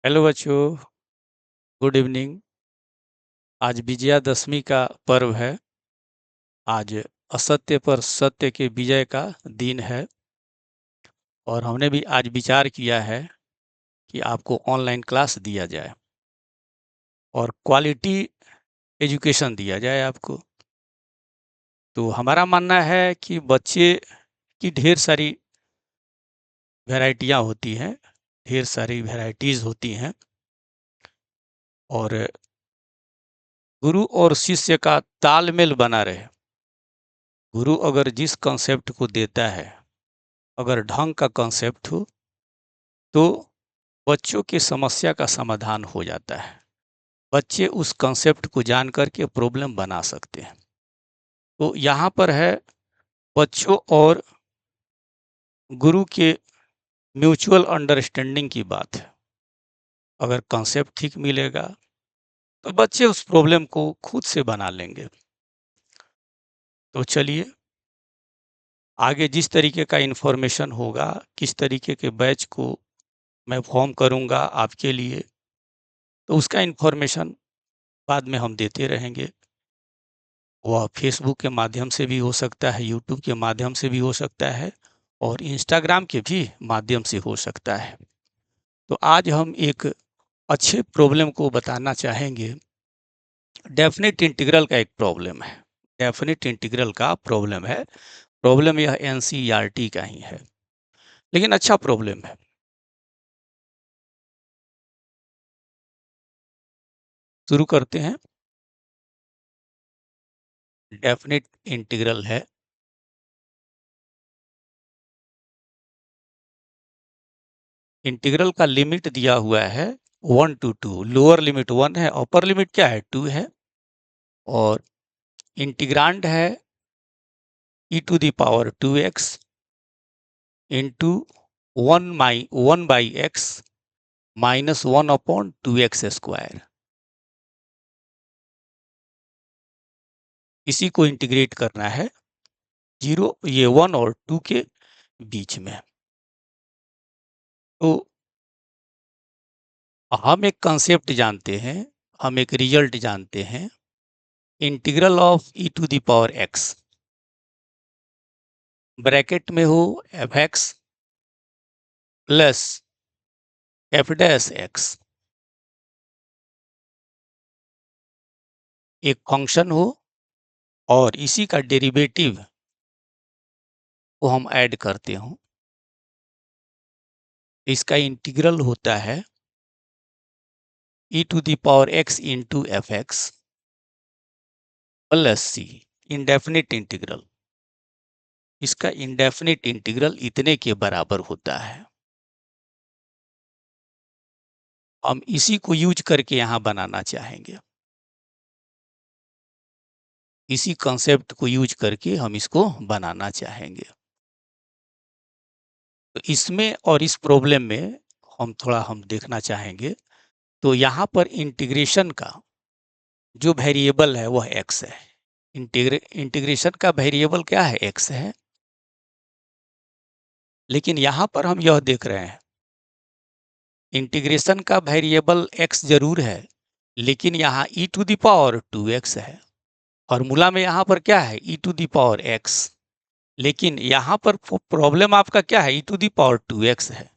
Hello बच्चों, good evening. आज विजयादशमी का पर्व है। आज असत्य पर सत्य के विजय का दिन है और हमने भी आज विचार किया है कि आपको ऑनलाइन क्लास दिया जाए और क्वालिटी एजुकेशन दिया जाए आपको। तो हमारा मानना है कि बच्चे की ढेर सारी वैरायटियां होती हैं, ढेर सारी वैरायटीज होती हैं और गुरु और शिष्य का तालमेल बना रहे। गुरु अगर जिस कॉन्सेप्ट को देता है, अगर ढंग का कॉन्सेप्ट हो तो बच्चों की समस्या का समाधान हो जाता है। बच्चे उस कॉन्सेप्ट को जान करके प्रॉब्लम बना सकते हैं। तो यहाँ पर है बच्चों और गुरु के म्यूचुअल अंडरस्टैंडिंग की बात है। अगर कॉन्सेप्ट ठीक मिलेगा तो बच्चे उस प्रॉब्लम को खुद से बना लेंगे। तो चलिए, आगे जिस तरीके का इन्फॉर्मेशन होगा, किस तरीके के बैच को मैं फॉर्म करूँगा आपके लिए, तो उसका इन्फॉर्मेशन बाद में हम देते रहेंगे। वह फेसबुक के माध्यम से भी हो सकता है, यूट्यूब के माध्यम से भी हो सकता है और इंस्टाग्राम के भी माध्यम से हो सकता है। तो आज हम एक अच्छे प्रॉब्लम को बताना चाहेंगे। डेफिनेट इंटीग्रल का एक प्रॉब्लम है। डेफिनेट इंटीग्रल का प्रॉब्लम है। प्रॉब्लम यह एनसीईआरटी का ही है, लेकिन अच्छा प्रॉब्लम है। शुरू करते हैं। डेफिनेट इंटीग्रल है। इंटीग्रल का लिमिट दिया हुआ है 1 to 2। लोअर लिमिट 1 है, अपर लिमिट क्या है, 2 है और इंटीग्रांड है e to the power 2x into 1 by x minus 1 upon 2x square. इसी को इंटीग्रेट करना है 0, ये 1 और 2 के बीच में। तो हम एक कंसेप्ट जानते हैं, हम एक रिजल्ट जानते हैं। Integral of e to the power x, bracket में हो fx plus f dash x, एक फंक्शन हो और इसी का डेरिवेटिव को हम ऐड करते हो। इसका इंटीग्रल होता है e to the power x into fx plus c, indefinite integral. इसका इंडेफिनिट इंटीग्रल इतने के बराबर होता है। हम इसी को यूज करके यहाँ बनाना चाहेंगे। इसी कॉन्सेप्ट को यूज करके हम इसको बनाना चाहेंगे। तो इसमें और इस प्रॉब्लम में हम देखना चाहेंगे। तो यहाँ पर इंटीग्रेशन का जो वेरिएबल है वह x है। इंटीग्रेशन का वेरिएबल क्या है, x है। लेकिन यहाँ पर हम यह देख रहे हैं, इंटीग्रेशन का वेरिएबल x जरूर है, लेकिन यहाँ e to the power 2x है। फॉर्मूला में यहाँ पर क्या है, e to the power x, लेकिन यहाँ पर प्रॉब्लम आपका क्या है, e to the power 2x है।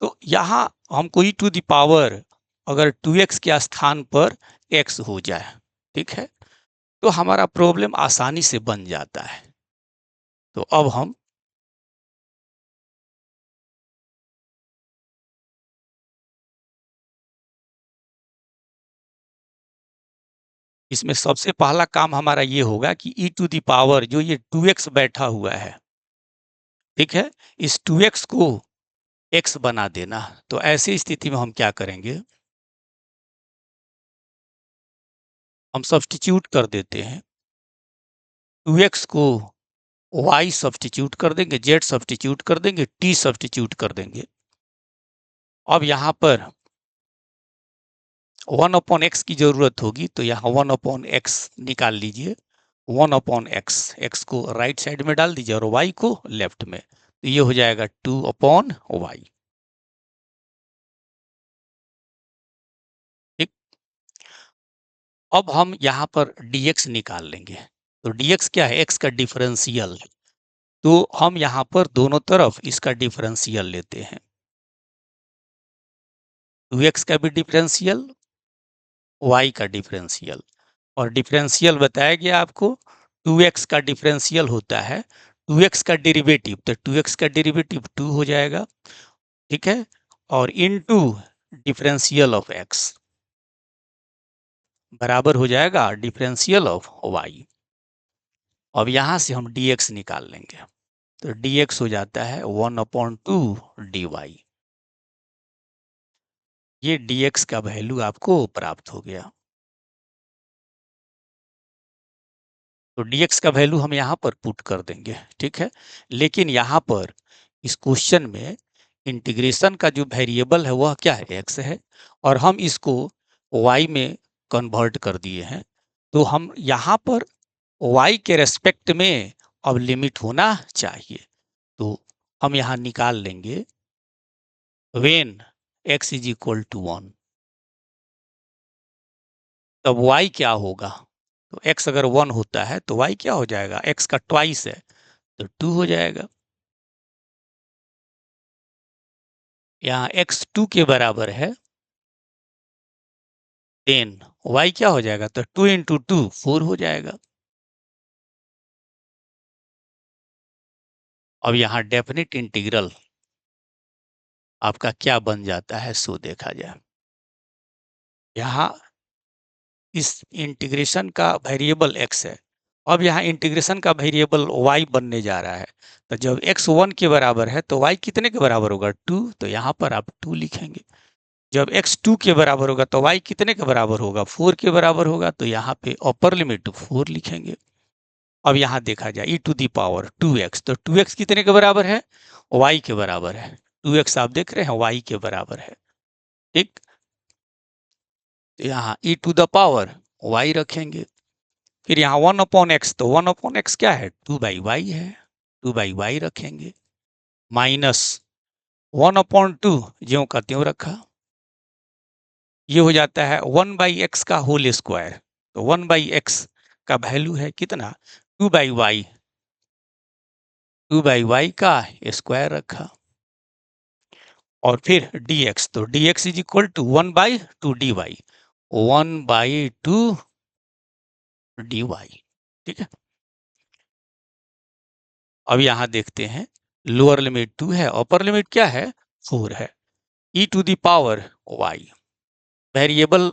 तो यहाँ हमको e टू द पावर अगर 2x के स्थान पर x हो जाए, ठीक है, तो हमारा प्रॉब्लम आसानी से बन जाता है। तो अब हम इसमें सबसे पहला काम हमारा ये होगा कि e टू द पावर जो ये 2x बैठा हुआ है, ठीक है, इस 2x को x बना देना। तो ऐसी स्थिति में हम क्या करेंगे, हम सब्स्टिट्यूट कर देते हैं। 2x को y सब्स्टिट्यूट कर देंगे, z सब्स्टिट्यूट कर देंगे, t सब्स्टिट्यूट कर देंगे। अब यहाँ पर 1 अपॉन x की जरूरत होगी, तो यहाँ 1 अपॉन x निकाल लीजिए। 1 अपॉन x को राइट साइड में डाल दीजिए और y को लेफ्ट में, तो ये हो जाएगा 2 अपॉन y। अब हम यहाँ पर dx निकाल लेंगे। तो dx क्या है? x का डिफरेंशियल। तो हम यहाँ पर दोनों तरफ इसका डिफरेंशियल लेते हैं। 2x का भी डिफरेंशियल, y का डिफरेंशियल। और डिफरेंशियल बताया गया आपको 2x का डिफरेंशियल होता है 2x का डेरिवेटिव, तो 2x का डेरिवेटिव 2 हो जाएगा, ठीक है। और इनटू डिफरेंशियल ऑफ x बराबर हो जाएगा डिफरेंशियल ऑफ y। अब यहाँ से हम dx निकाल लेंगे, तो dx हो जाता है 1/2 dy। ये dx का वैल्यू आपको प्राप्त हो गया। तो dx का वैल्यू हम यहाँ पर पुट कर देंगे, ठीक है। लेकिन यहाँ पर इस क्वेश्चन में इंटीग्रेशन का जो वेरिएबल है वह क्या है? x है, और हम इसको y में कन्वर्ट कर दिए हैं। तो हम यहाँ पर y के रेस्पेक्ट में अब लिमिट होना चाहिए। तो हम यहाँ निकाल लेंगे when x is equal to 1, तब y क्या होगा? तो x अगर 1 होता है तो y क्या हो जाएगा? x का ट्वाइस है तो 2 हो जाएगा। यहाँ x 2 के बराबर है, देन y क्या हो जाएगा? तो 2 इंटू 2 4 हो जाएगा। अब यहाँ डेफिनेट इंटीग्रल आपका क्या बन जाता है सो देखा जाए। यहाँ इस इंटीग्रेशन का वेरिएबल x है, अब यहाँ इंटीग्रेशन का वेरिएबल y बनने जा रहा है। तो जब x 1 के बराबर है तो y कितने के बराबर होगा? 2, तो यहाँ पर आप 2 लिखेंगे। जब x 2 के बराबर होगा तो y कितने के बराबर होगा? 4 के बराबर होगा, तो यहाँ पे अपर लिमिट 4 लिखेंगे। अब यहाँ देखा जाए e to the power 2x, तो 2x कितने के बराबर है? y के बराबर है। 2x आप देख रहे हैं y के बराबर है, ठीक। तो यहाँ e to the power y रखेंगे। फिर यहाँ 1/x, तो 1/x क्या है? 2/y है, 2/y रखेंगे। माइनस 1/2 ज्यों का त्यों रखा। ये हो जाता है 1/x का होल स्क्वायर। तो 1/x का वैल्यू है कितना? 2/y, 2/y का स्क्वायर रखा। और फिर dx, तो dx is equal to 1/2 dy, 1/2 dy, ठीक है। अब यहाँ देखते हैं, लोअर लिमिट 2 है, अपर लिमिट क्या है? 4 है। e to the power y, variable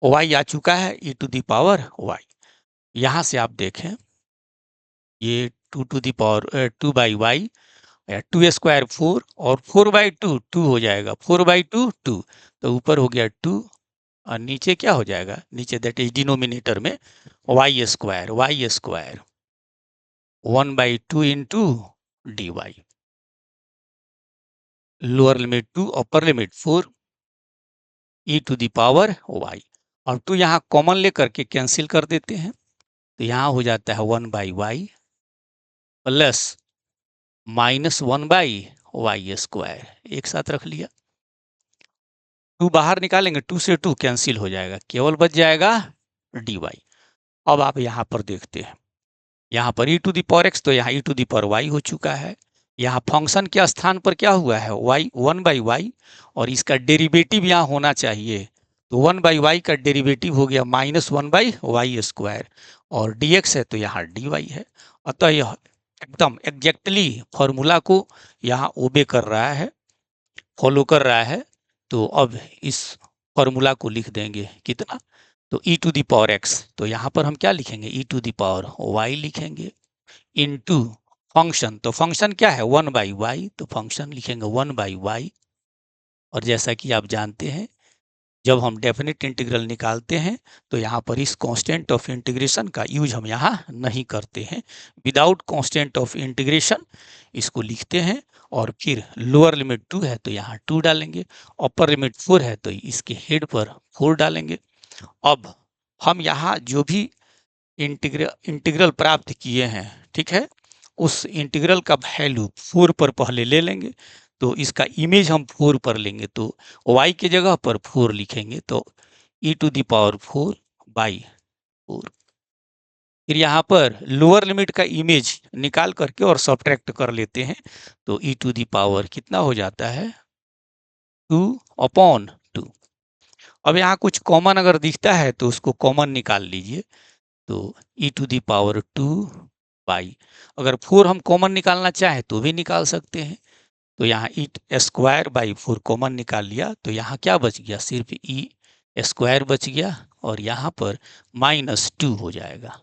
y आ चुका है, e to the power y। यहाँ से आप देखें ये 2 to the power 2/y, 2 square 4, और 4/2 2 हो जाएगा, 4/2 2, तो ऊपर हो गया 2, और नीचे क्या हो जाएगा? नीचे दैट इज डिनोमिनेटर में y square 1/2 into dy। Lower limit 2, upper limit 4, e to the power y। और 2 यहाँ कॉमन लेकर के कैंसिल कर देते हैं, तो यहाँ हो जाता है 1/y प्लस -1/y स्क्वायर, एक साथ रख लिया। 2 बाहर निकालेंगे, 2 से 2 कैंसिल हो जाएगा, केवल बच जाएगा dy। अब आप यहाँ पर देखते हैं, यहाँ पर e to the power x, तो यहाँ e to the power y हो चुका है। यहाँ फंक्शन के स्थान पर क्या हुआ है? y 1/y, और इसका डेरिवेटिव यहाँ होना चाहिए, तो 1/y का डेरिवेटिव हो गया -1/y स्क्वायर, और dx है तो यहाँ dy है। अतः यह एकदम एग्जैक्टली फॉर्मूला को यहाँ ओबे कर रहा है, फॉलो कर रहा है। तो अब इस फॉर्मूला को लिख देंगे कितना? तो e to the power x, तो यहाँ पर हम क्या लिखेंगे? e to the power y लिखेंगे, इनटू फंक्शन, तो फंक्शन क्या है? 1/y, तो फंक्शन लिखेंगे 1/y। और जैसा कि आप जानते हैं, जब हम डेफिनेट इंटीग्रल निकालते हैं तो यहाँ पर इस कांस्टेंट ऑफ इंटीग्रेशन का यूज हम यहाँ नहीं करते हैं। विदाउट कांस्टेंट ऑफ इंटीग्रेशन इसको लिखते हैं, और फिर लोअर लिमिट 2 है तो यहाँ 2 डालेंगे, अपर लिमिट 4 है तो इसके हेड पर 4 डालेंगे। अब हम यहाँ जो भी इंटीग्रल प्राप्त किए हैं, ठीक है, उस इंटीग्रल का वैल्यू 4 पर पहले ले लेंगे, तो इसका इमेज हम 4 पर लेंगे, तो y के जगह पर 4 लिखेंगे, तो e to the power 4 by 4। फिर यहाँ पर लोअर लिमिट का इमेज निकाल करके और सब्ट्रैक्ट कर लेते हैं, तो e टू दी पावर कितना हो जाता है 2/2। अब यहाँ कुछ कॉमन अगर दिखता है तो उसको कॉमन निकाल लीजिए, तो e to the power 2 by, अगर 4 हम कॉमन निकालना चाहें तो भी निकाल सकते हैं, तो यहाँ ई स्क्वायर बाई 4 कॉमन निकाल लिया, तो यहाँ क्या बच गया, सिर्फ ई स्क्वायर बच गया और यहाँ पर -2 हो जाएगा।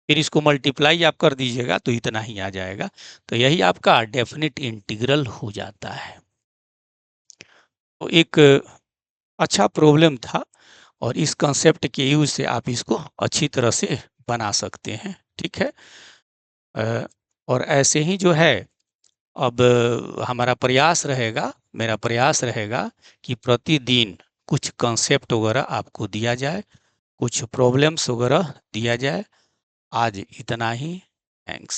फिर इसको मल्टीप्लाई आप कर दीजिएगा तो इतना ही आ जाएगा, तो यही आपका डेफिनेट इंटीग्रल हो जाता है। तो एक अच्छा प्रॉब्लम था और इस कंसेप्ट के यूज से आप इसको अच्छी तरह से बना सकते हैं, ठीक है। और ऐसे ही जो है अब हमारा प्रयास रहेगा, मेरा प्रयास रहेगा कि प्रतिदिन कुछ कंसेप्ट वगैरह आपको दिया जाए, कुछ प्रॉब्लम्स वगैरह दिया जाए। आज इतना ही, थैंक्स।